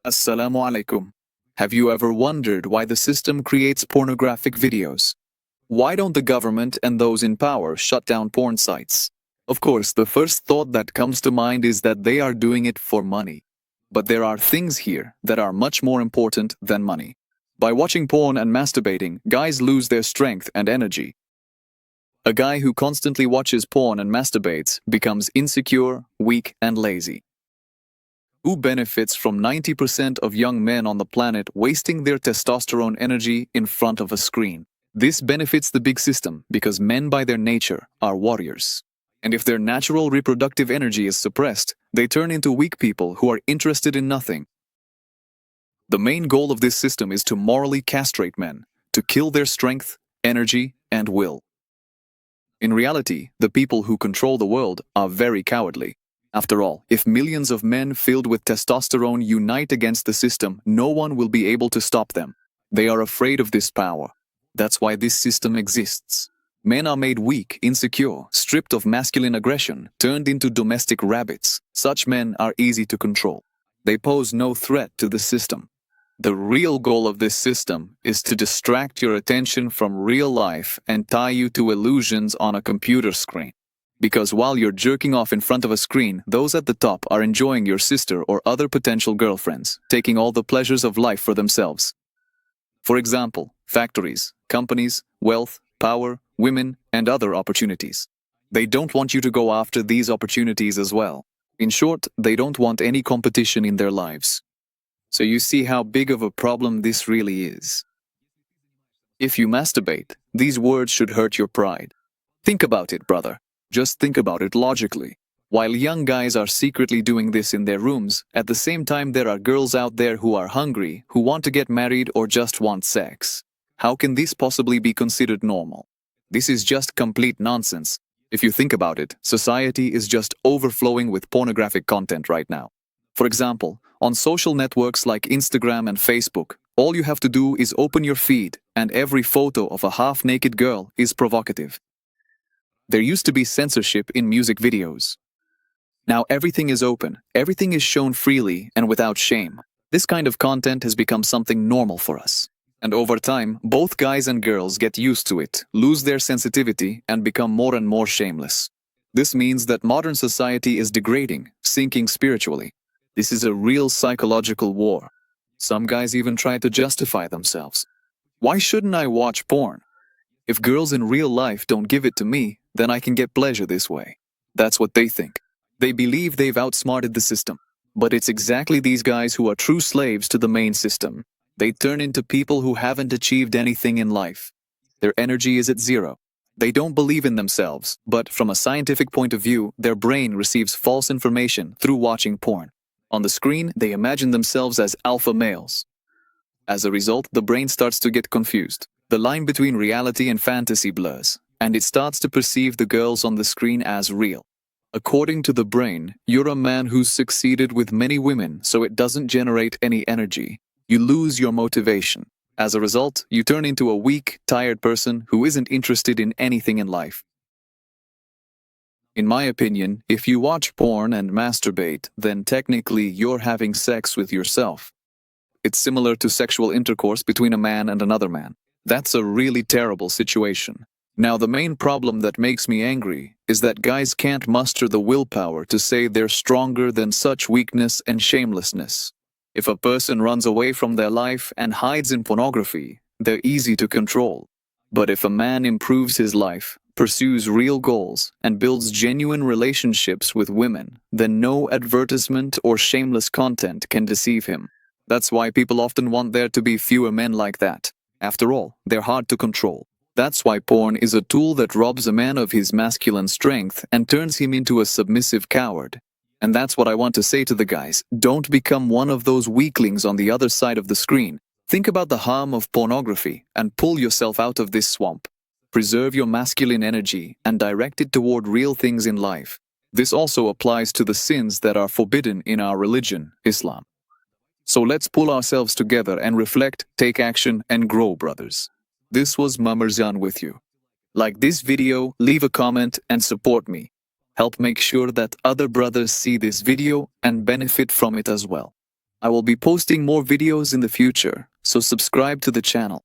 Assalamu alaikum. Have you ever wondered why the system creates pornographic videos? Why don't the government and those in power shut down porn sites? Of course, the first thought that comes to mind is that they are doing it for money. But there are things here that are much more important than money. By watching porn and masturbating, guys lose their strength and energy. A guy who constantly watches porn and masturbates becomes insecure, weak, and lazy. Who benefits from 90% of young men on the planet wasting their testosterone energy in front of a screen? This benefits the big system because men by their nature are warriors. And if their natural reproductive energy is suppressed, they turn into weak people who are interested in nothing. The main goal of this system is to morally castrate men, to kill their strength, energy, and will. In reality, the people who control the world are very cowardly. After all, if millions of men filled with testosterone unite against the system, no one will be able to stop them. They are afraid of this power. That's why this system exists. Men are made weak, insecure, stripped of masculine aggression, turned into domestic rabbits. Such men are easy to control. They pose no threat to the system. The real goal of this system is to distract your attention from real life and tie you to illusions on a computer screen. Because while you're jerking off in front of a screen, those at the top are enjoying your sister or other potential girlfriends, taking all the pleasures of life for themselves. For example, factories, companies, wealth, power, women, and other opportunities. They don't want you to go after these opportunities as well. In short, they don't want any competition in their lives. So you see how big of a problem this really is. If you masturbate, these words should hurt your pride. Think about it, brother. Just think about it logically. While young guys are secretly doing this in their rooms, at the same time there are girls out there who are hungry, who want to get married or just want sex. How can this possibly be considered normal? This is just complete nonsense. If you think about it, society is just overflowing with pornographic content right now. For example, on social networks like Instagram and Facebook, all you have to do is open your feed, and every photo of a half-naked girl is provocative. There used to be censorship in music videos. Now everything is open, everything is shown freely and without shame. This kind of content has become something normal for us. And over time, both guys and girls get used to it, lose their sensitivity, and become more and more shameless. This means that modern society is degrading, sinking spiritually. This is a real psychological war. Some guys even try to justify themselves. Why shouldn't I watch porn? If girls in real life don't give it to me, then I can get pleasure this way. That's what they think. They believe they've outsmarted the system. But it's exactly these guys who are true slaves to the main system. They turn into people who haven't achieved anything in life. Their energy is at zero. They don't believe in themselves, but from a scientific point of view, their brain receives false information through watching porn. On the screen, they imagine themselves as alpha males. As a result, the brain starts to get confused. The line between reality and fantasy blurs, and it starts to perceive the girls on the screen as real. According to the brain, you're a man who's succeeded with many women, so it doesn't generate any energy. You lose your motivation. As a result, you turn into a weak, tired person who isn't interested in anything in life. In my opinion, if you watch porn and masturbate, then technically you're having sex with yourself. It's similar to sexual intercourse between a man and another man. That's a really terrible situation. Now, the main problem that makes me angry is that guys can't muster the willpower to say they're stronger than such weakness and shamelessness. If a person runs away from their life and hides in pornography, they're easy to control. But if a man improves his life, pursues real goals, and builds genuine relationships with women, then no advertisement or shameless content can deceive him. That's why people often want there to be fewer men like that. After all, they're hard to control. That's why porn is a tool that robs a man of his masculine strength and turns him into a submissive coward. And that's what I want to say to the guys. Don't become one of those weaklings on the other side of the screen. Think about the harm of pornography and pull yourself out of this swamp. Preserve your masculine energy and direct it toward real things in life. This also applies to the sins that are forbidden in our religion, Islam. So let's pull ourselves together and reflect, take action, and grow, brothers. This was Mamerzan with you. Like this video, leave a comment, and support me. Help make sure that other brothers see this video and benefit from it as well. I will be posting more videos in the future, so subscribe to the channel.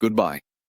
Goodbye.